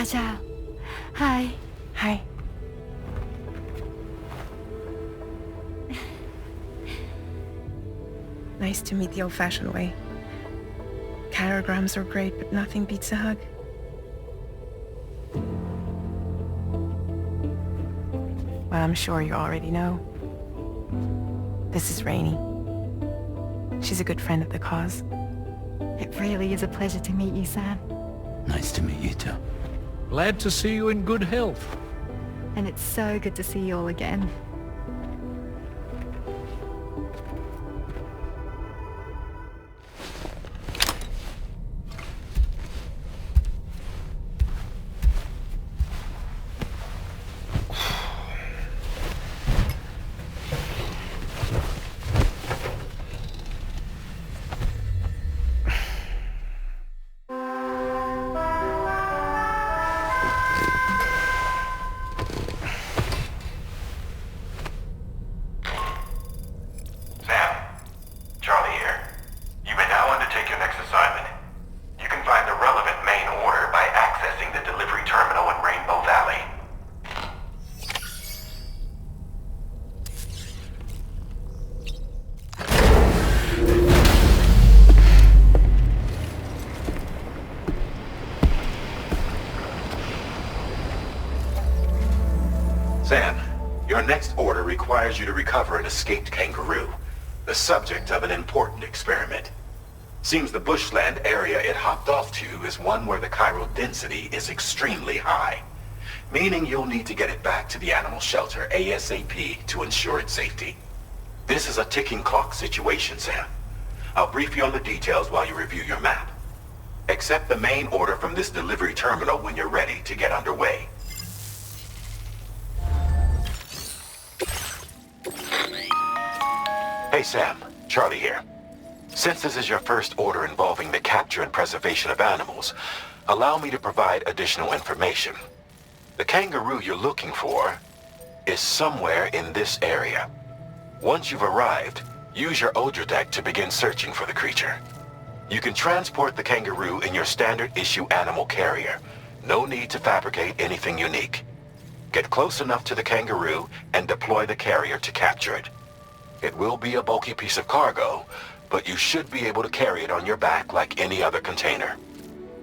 Ciao, ciao. Hi. Hi. Nice to meet the old-fashioned way. Carograms are great, but nothing beats a hug. Well, I'm sure you already know. This is Rainey. She's a good friend of the cause. It really is a pleasure to meet you, Sam. Nice to meet you too. Glad to see you in good health. And it's so good to see you all again. Sam, your next order requires you to recover an escaped kangaroo, the subject of an important experiment. Seems the bushland area it hopped off to is one where the chiral density is extremely high, meaning you'll need to get it back to the animal shelter ASAP to ensure its safety. This is a ticking clock situation, Sam. I'll brief you on the details while you review your map. Accept the main order from this delivery terminal when you're ready to get underway. Hey Sam, Charlie here. Since this is your first order involving the capture and preservation of animals, allow me to provide additional information. The kangaroo you're looking for is somewhere in this area. Once you've arrived, use your Odradek to begin searching for the creature. You can transport the kangaroo in your standard issue animal carrier. No need to fabricate anything unique. Get close enough to the kangaroo and deploy the carrier to capture it. It will be a bulky piece of cargo, but you should be able to carry it on your back like any other container.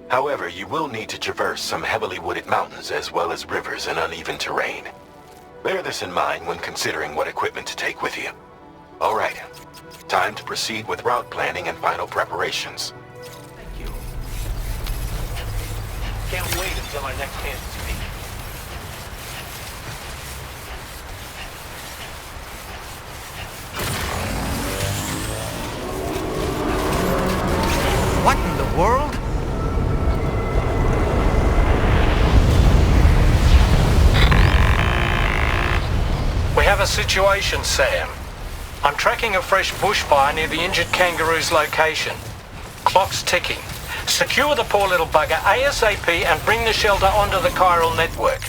However, you will need to traverse some heavily wooded mountains as well as rivers and uneven terrain. Bear this in mind when considering what equipment to take with you. All right, time to proceed with route planning and final preparations. Thank you. Can't wait until our next chance to speak. What in the world? We have a situation, Sam. I'm tracking a fresh bushfire near the injured kangaroo's location. Clock's ticking. Secure the poor little bugger ASAP and bring the shelter onto the chiral network.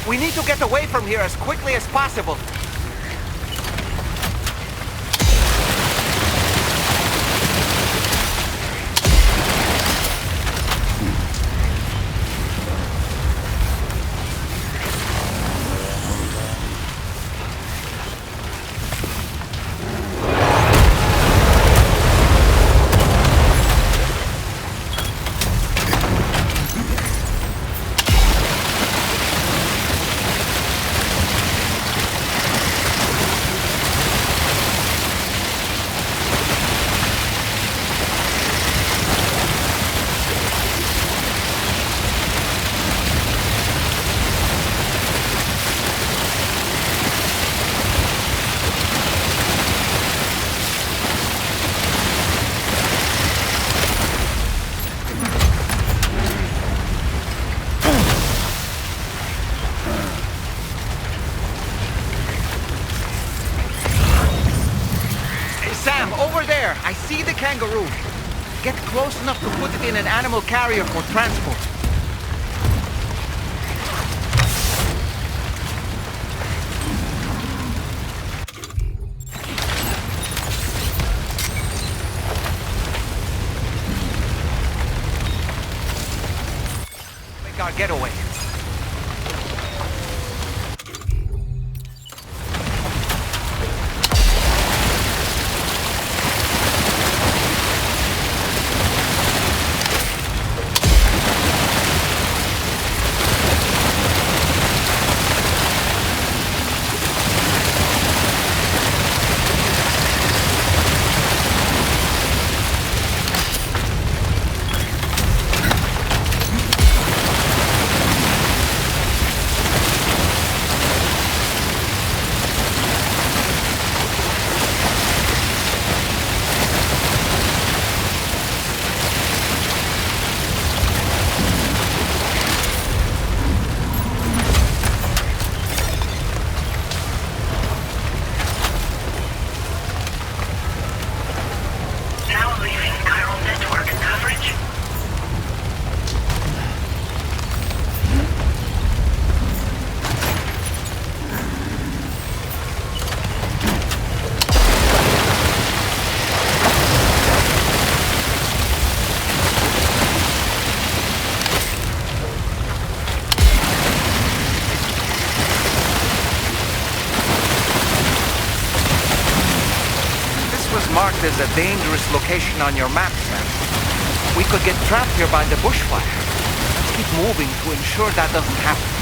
We need to get away from here as quickly as possible. Sam, over there! I see the kangaroo! Get close enough to put it in an animal carrier for transport. Make our getaway. Marked as a dangerous location on your map, Sam. We could get trapped here by the bushfire. Let's keep moving to ensure that doesn't happen.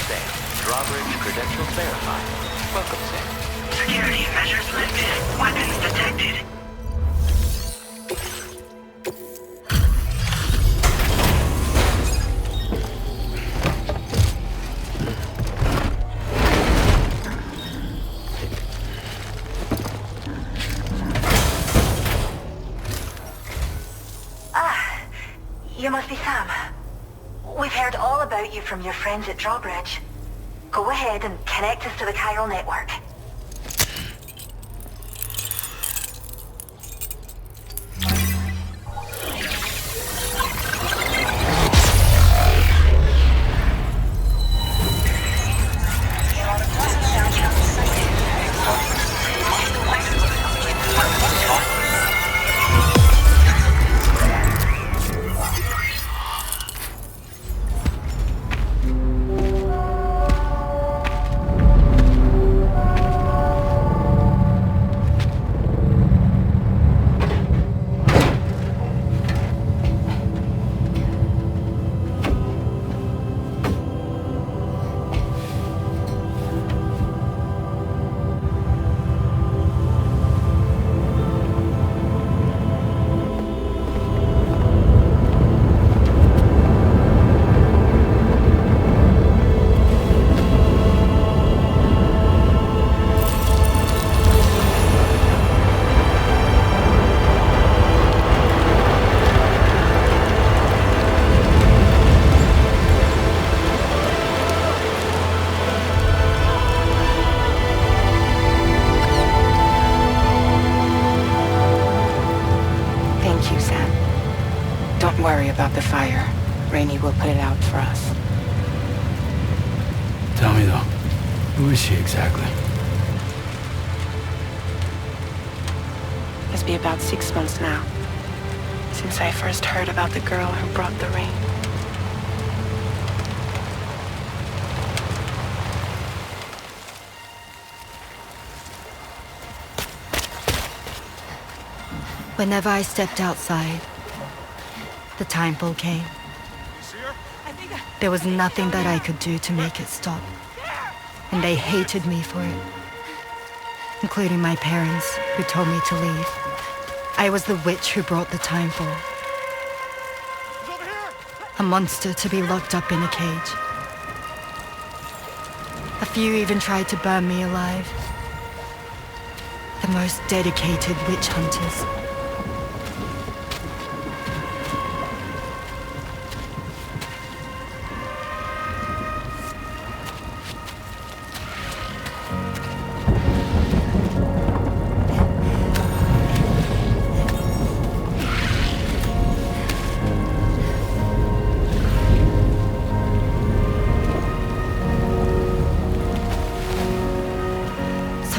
Sam, drawbridge credentials verified. Welcome, Sam. Security measures lifted. Weapons detected. You must be Sam. We've heard all about you from your friends at Drawbridge. Go ahead and connect us to the chiral network. Thank you, Sam. Don't worry about the fire. Rainey will put it out for us. Tell me though, who is she exactly? It's been about 6 months now, since I first heard about the girl who brought the rain. Whenever I stepped outside, the timefall came. There was nothing that I could do to make it stop. And they hated me for it. Including my parents, who told me to leave. I was the witch who brought the timefall. A monster to be locked up in a cage. A few even tried to burn me alive. The most dedicated witch hunters.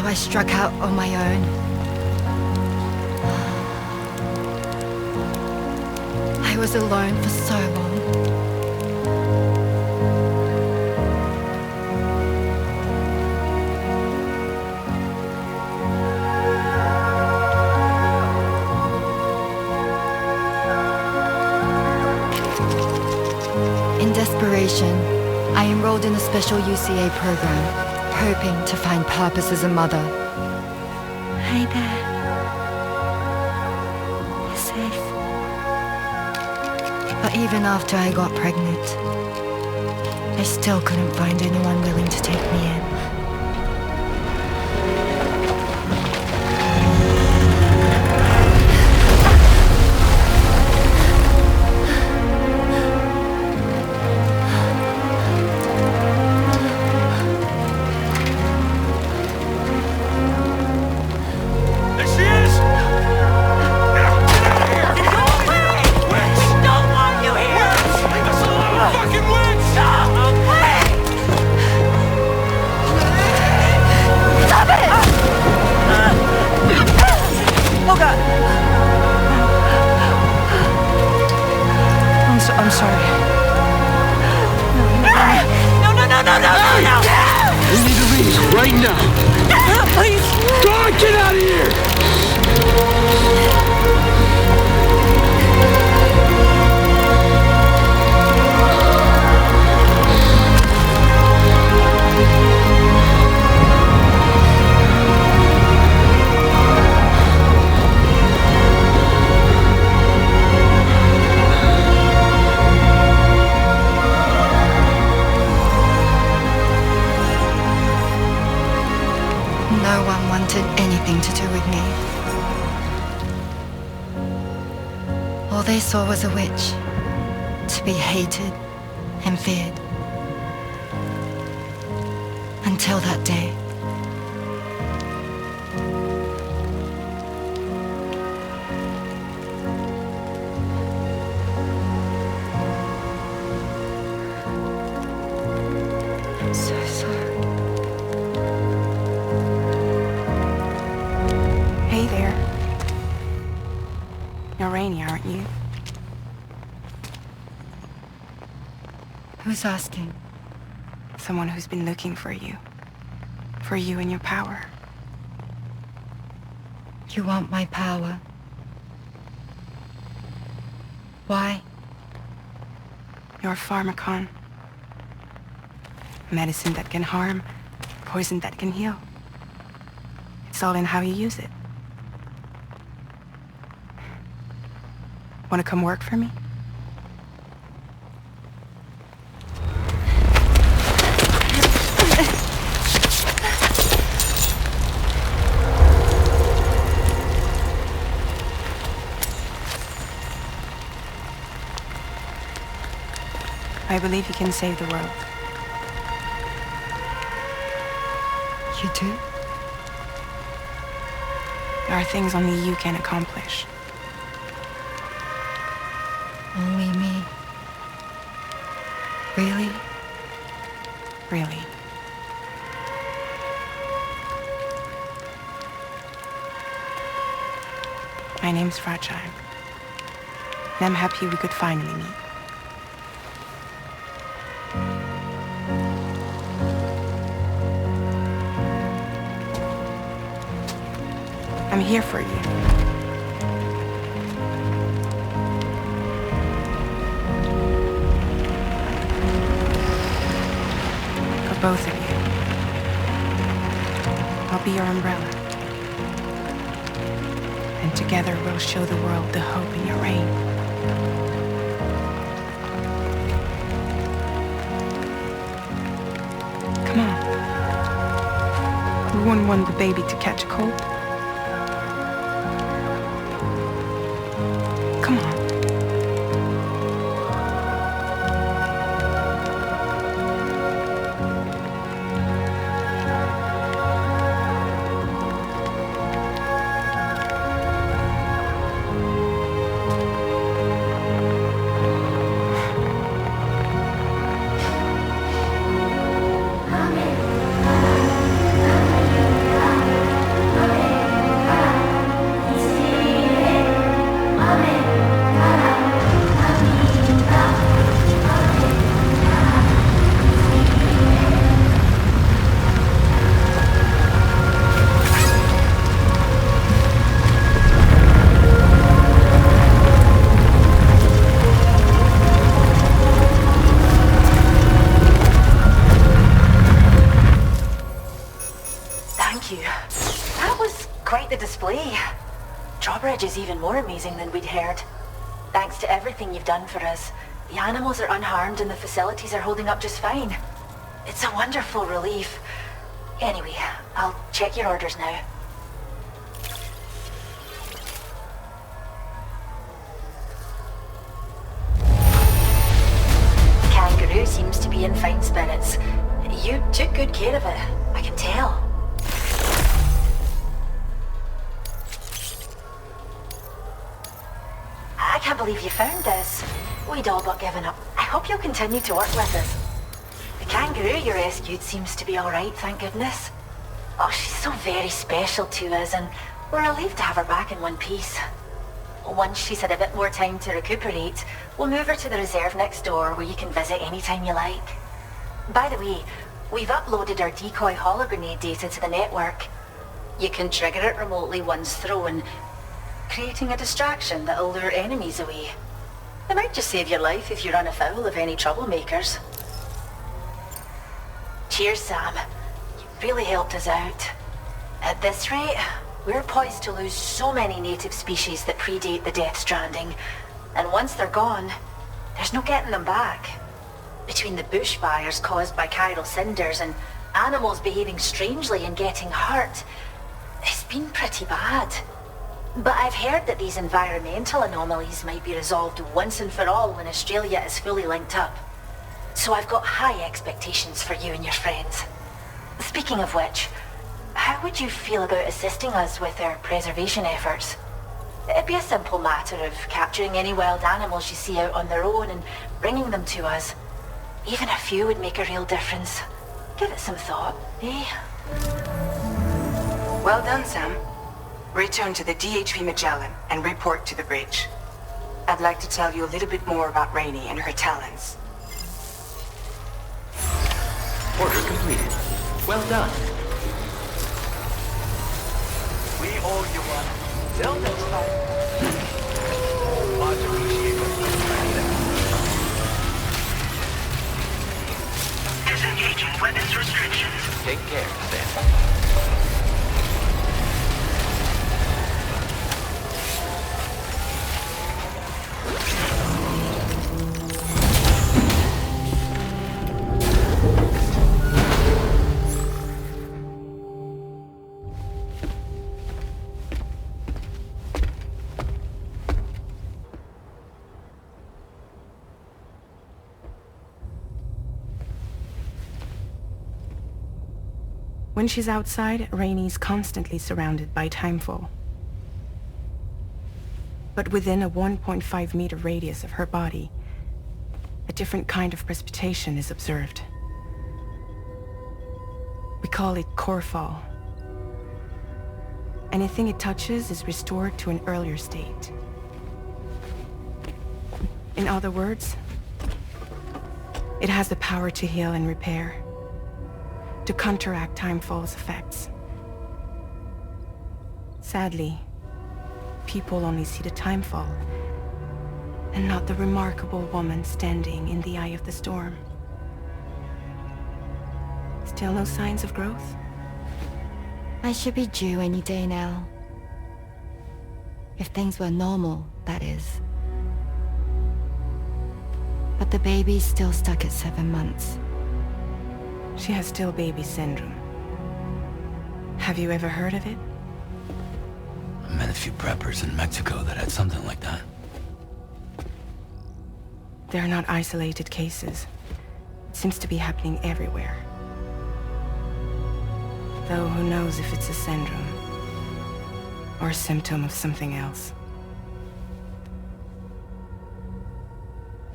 I struck out on my own. I was alone for so long. In desperation, I enrolled in a special UCA program. Hoping to find purpose as a mother. Hi there. You're safe. But even after I got pregnant, I still couldn't find anyone willing to take me in. I'm sorry. No! We need to leave right now. Please! God, get out of here! All they saw was a witch, to be hated and feared. Until that day. I'm so sorry. Hey there. You're Rainey, aren't you? Who's asking? Someone who's been looking for you. For you and your power. You want my power? Why? You're a pharmacon. Medicine that can harm, poison that can heal. It's all in how you use it. Want to come work for me? I believe you can save the world. You do? There are things only you can accomplish. Only me. Really? Really. My name's Fragile. And I'm happy we could finally meet. I'm here for you. For both of you. I'll be your umbrella. And together we'll show the world the hope in your reign. Come on. We wouldn't want the baby to catch a cold. Come on. Drawbridge is even more amazing than we'd heard. Thanks to everything you've done for us, the animals are unharmed and the facilities are holding up just fine. It's a wonderful relief. Anyway, I'll check your orders now. Kangaroo seems to be in fine spirits. You took good care of it, I can tell. I can't believe you found this. We'd all but given up. I hope you'll continue to work with us. The kangaroo you rescued seems to be alright, thank goodness. Oh, she's so very special to us, and we're relieved to have her back in one piece. Once she's had a bit more time to recuperate, we'll move her to the reserve next door where you can visit anytime you like. By the way, we've uploaded our decoy hologrenade data to the network. You can trigger it remotely once thrown, creating a distraction that'll lure enemies away. It might just save your life if you run afoul of any troublemakers. Cheers, Sam. You really helped us out. At this rate, we're poised to lose so many native species that predate the Death Stranding, and once they're gone, there's no getting them back. Between the bushfires caused by chiral cinders and animals behaving strangely and getting hurt, it's been pretty bad. But I've heard that these environmental anomalies might be resolved once and for all when Australia is fully linked up. So I've got high expectations for you and your friends. Speaking of which, how would you feel about assisting us with our preservation efforts? It'd be a simple matter of capturing any wild animals you see out on their own and bringing them to us. Even a few would make a real difference. Give it some thought, eh? Well done, Sam. Return to the DHV Magellan and report to the bridge. I'd like to tell you a little bit more about Rainey and her talents. Order completed. Well done. We owe you one. Till next time. Much appreciated. Disengaging weapons restrictions. Take care, Sam. When she's outside, Rainey's constantly surrounded by timefall. But within a 1.5-meter radius of her body, a different kind of precipitation is observed. We call it core fall. Anything it touches is restored to an earlier state. In other words, it has the power to heal and repair, to counteract timefall's effects. Sadly, people only see the timefall, and not the remarkable woman standing in the eye of the storm. Still no signs of growth? I should be due any day now. If things were normal, that is. But the baby's still stuck at 7 months. She has still baby syndrome. Have you ever heard of it? I met a few preppers in Mexico that had something like that. They're not isolated cases. It seems to be happening everywhere. Though who knows if it's a syndrome or a symptom of something else.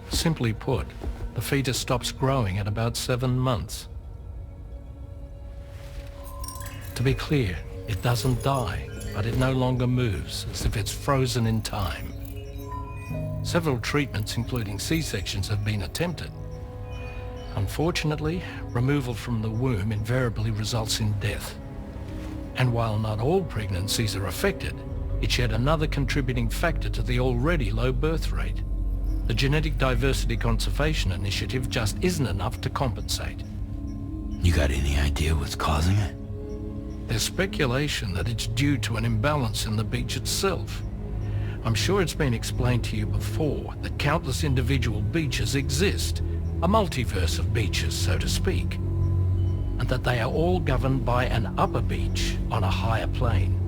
Simply put, the fetus stops growing at about 7 months. To be clear, it doesn't die, but it no longer moves, as if it's frozen in time. Several treatments, including C-sections, have been attempted. Unfortunately, removal from the womb invariably results in death. And while not all pregnancies are affected, it's yet another contributing factor to the already low birth rate. The Genetic Diversity Conservation Initiative just isn't enough to compensate. You got any idea what's causing it? There's speculation that it's due to an imbalance in the beach itself. I'm sure it's been explained to you before that countless individual beaches exist, a multiverse of beaches, so to speak, and that they are all governed by an upper beach on a higher plane.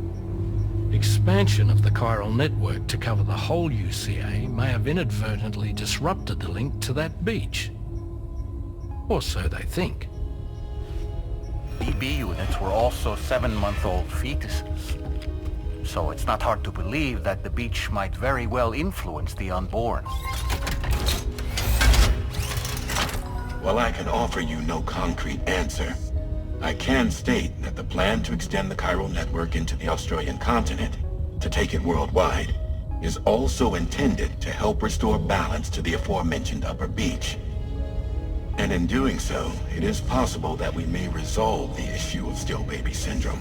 Expansion of the chiral network to cover the whole UCA may have inadvertently disrupted the link to that beach. Or so they think. BB units were also 7-month-old fetuses. So it's not hard to believe that the beach might very well influence the unborn. While I can offer you no concrete answer, I can state that the plan to extend the chiral network into the Australian continent, to take it worldwide, is also intended to help restore balance to the aforementioned upper beach. And in doing so, it is possible that we may resolve the issue of still baby syndrome.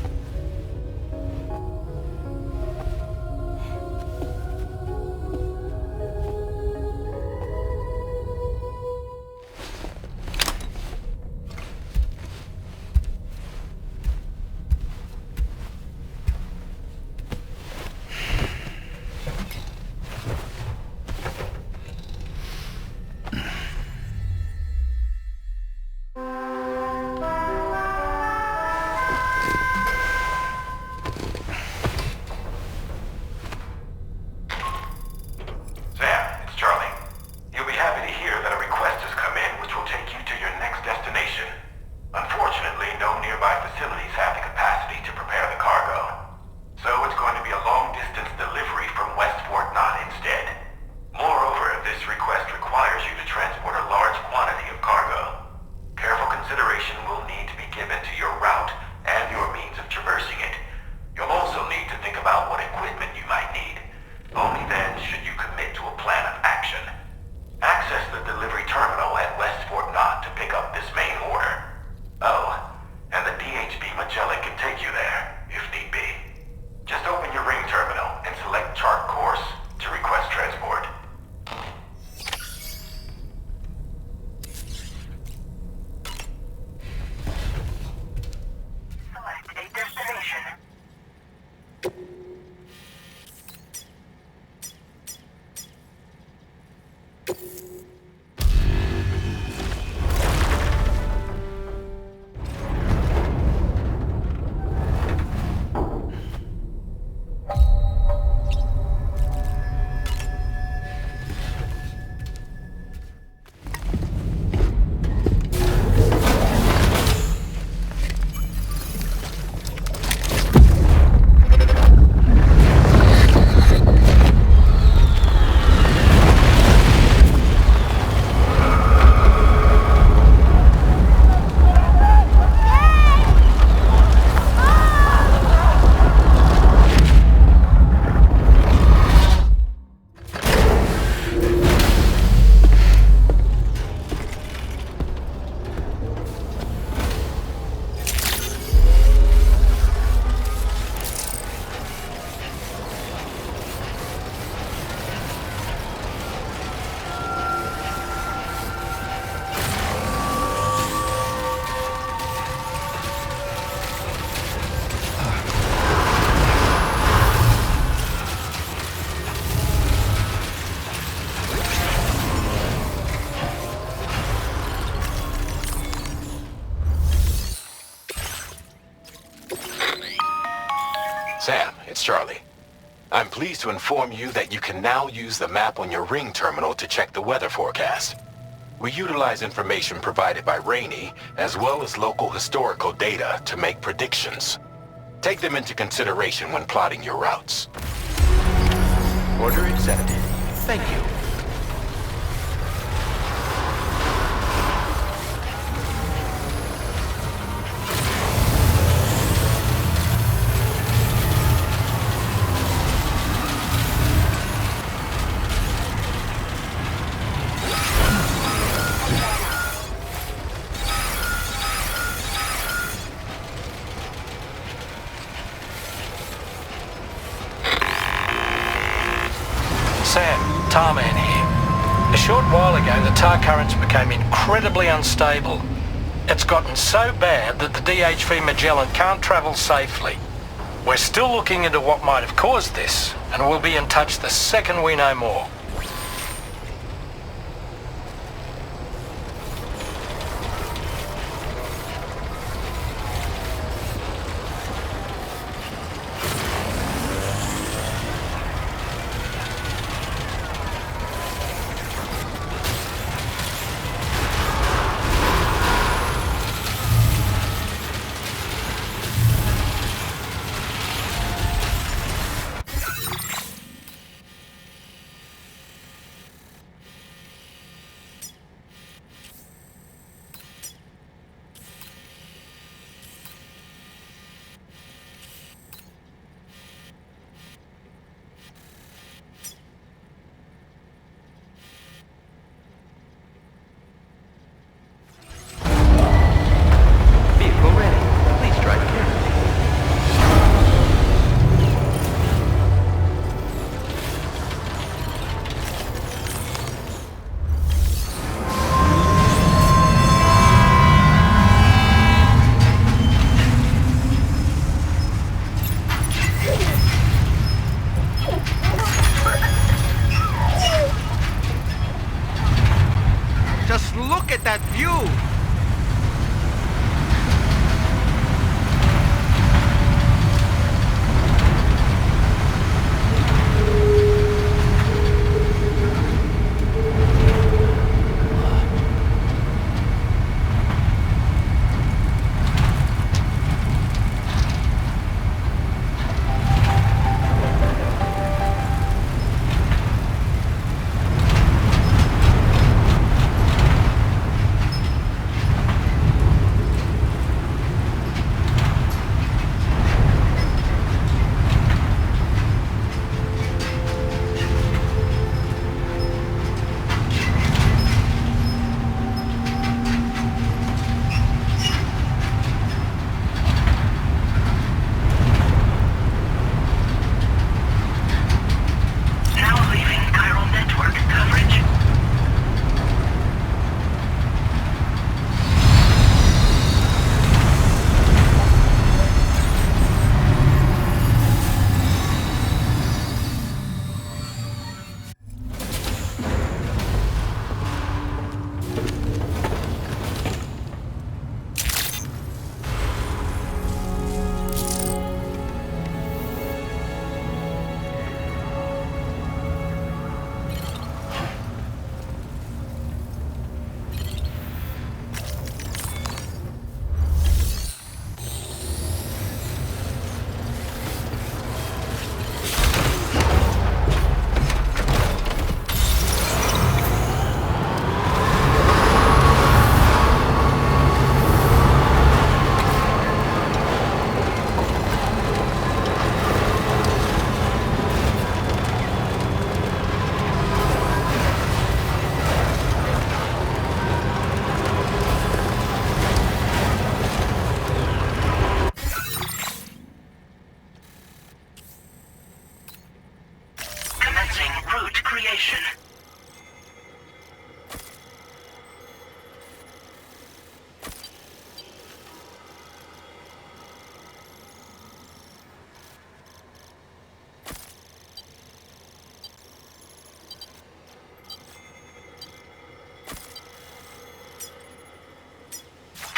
Sam, it's Charlie. I'm pleased to inform you that you can now use the map on your Ring terminal to check the weather forecast. We utilize information provided by Rainey, as well as local historical data to make predictions. Take them into consideration when plotting your routes. Order accepted. Thank you. Sam, Tarman here. A short while ago, the tar currents became incredibly unstable. It's gotten so bad that the DHV Magellan can't travel safely. We're still looking into what might have caused this, and we'll be in touch the second we know more. Vehicle ready. Please drive carefully. Just look at that view!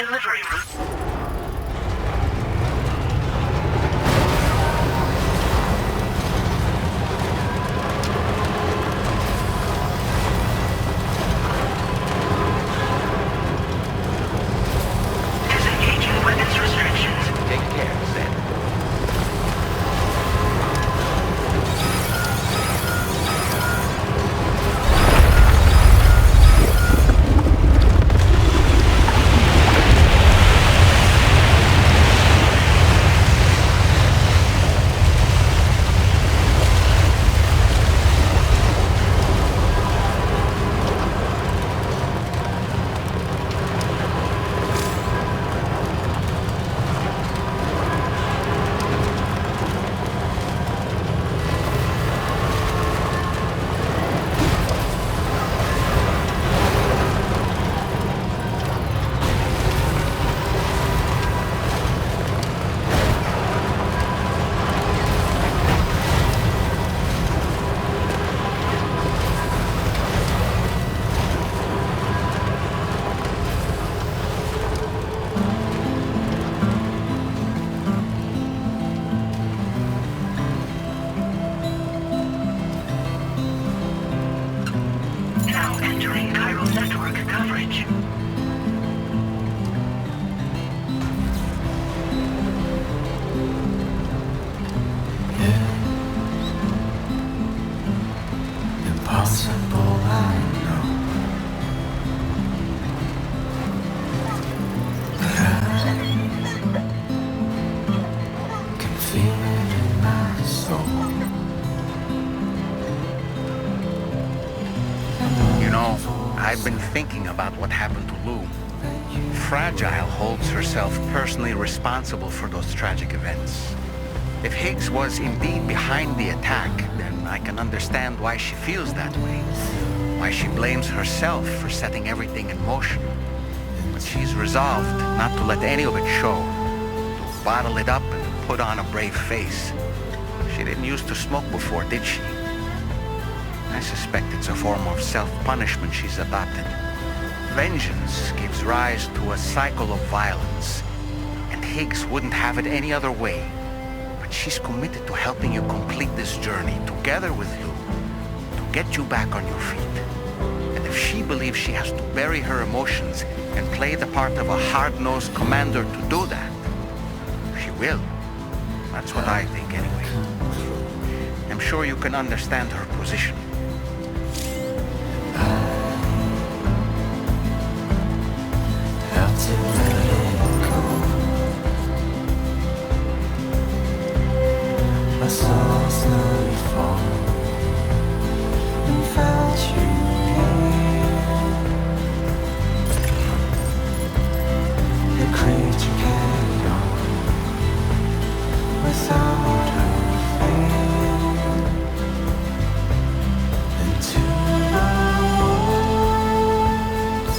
delivery route. Disengaging weapons restrictions. Take care, Zen. Now entering Cairo network coverage. Impossible, I know. But I can feel it in my soul. You know, I've been thinking about what happened to Lou. Fragile holds herself personally responsible for those tragic events. If Higgs was indeed behind the attack, then I can understand why she feels that way. Why she blames herself for setting everything in motion. But she's resolved not to let any of it show. To bottle it up and put on a brave face. She didn't used to smoke before, did she? I suspect it's a form of self-punishment she's adopted. Vengeance gives rise to a cycle of violence, and Higgs wouldn't have it any other way. But she's committed to helping you complete this journey together with Lou, to get you back on your feet. And if she believes she has to bury her emotions and play the part of a hard-nosed commander to do that, she will. That's what I think anyway. I'm sure you can understand her position. Have to let it go. My soul slowly falling and felt you here. The creature carried on without her fear into the woods.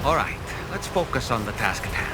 All right, let's focus on the task at hand.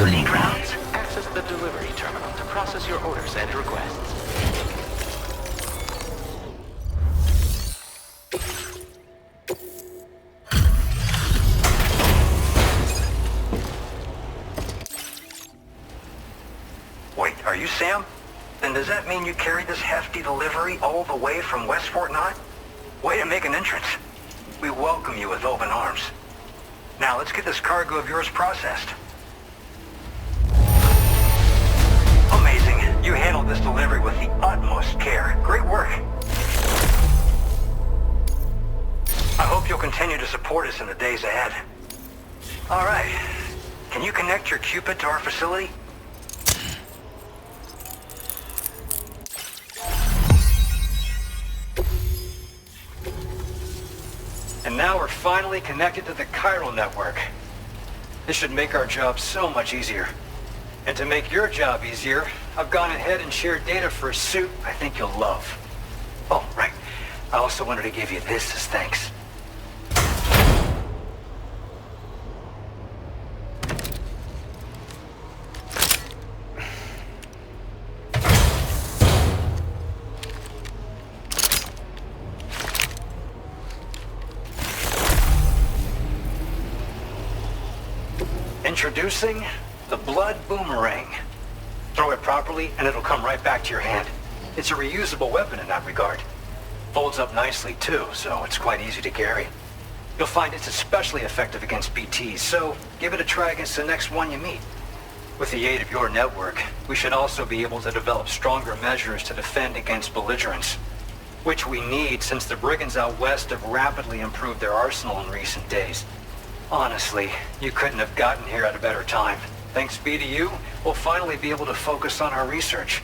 company grounds? Access the delivery terminal to process your orders and requests. Wait, are you Sam? Then does that mean you carried this hefty delivery all the way from West Fort Knott? Way to make an entrance. We welcome you with open arms. Now let's get this cargo of yours processed. Amazing. You handled this delivery with the utmost care. Great work. I hope you'll continue to support us in the days ahead. All right. Can you connect your Cupid to our facility? And now we're finally connected to the chiral network. This should make our job so much easier. And to make your job easier, I've gone ahead and shared data for a suit I think you'll love. Oh, right. I also wanted to give you this as thanks. Introducing the Blood Boomerang. Throw it properly and it'll come right back to your hand. It's a reusable weapon in that regard. Folds up nicely too, so it's quite easy to carry. You'll find it's especially effective against BTs, so give it a try against the next one you meet. With the aid of your network, we should also be able to develop stronger measures to defend against belligerents, which we need since the brigands out west have rapidly improved their arsenal in recent days. Honestly, you couldn't have gotten here at a better time. Thanks be to you, we'll finally be able to focus on our research.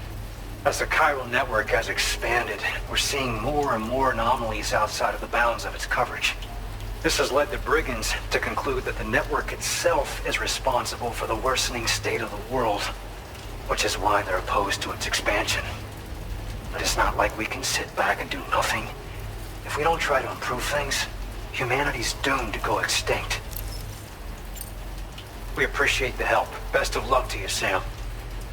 As the chiral network has expanded, we're seeing more and more anomalies outside of the bounds of its coverage. This has led the brigands to conclude that the network itself is responsible for the worsening state of the world, which is why they're opposed to its expansion. But it's not like we can sit back and do nothing. If we don't try to improve things, humanity's doomed to go extinct. We appreciate the help. Best of luck to you, Sam.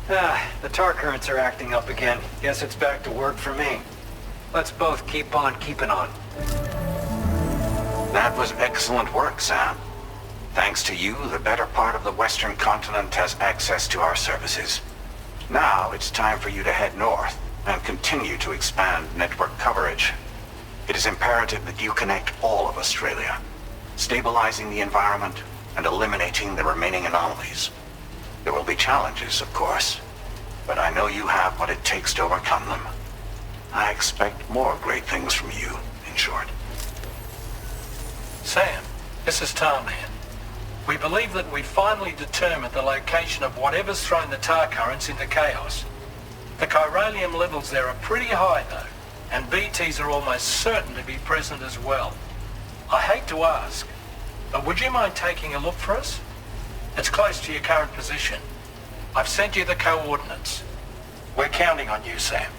The tar currents are acting up again. Guess it's back to work for me. Let's both keep on keeping on. That was excellent work, Sam. Thanks to you, the better part of the Western continent has access to our services. Now it's time for you to head north and continue to expand network coverage. It is imperative that you connect all of Australia, stabilizing the environment and eliminating the remaining anomalies. There will be challenges, of course, but I know you have what it takes to overcome them. I expect more great things from you, in short. Sam, this is Tarman. We believe that we finally determined the location of whatever's thrown the tar currents into chaos. The chiralium levels there are pretty high, though, and BTs are almost certain to be present as well. I hate to ask, but would you mind taking a look for us? It's close to your current position. I've sent you the coordinates. We're counting on you, Sam.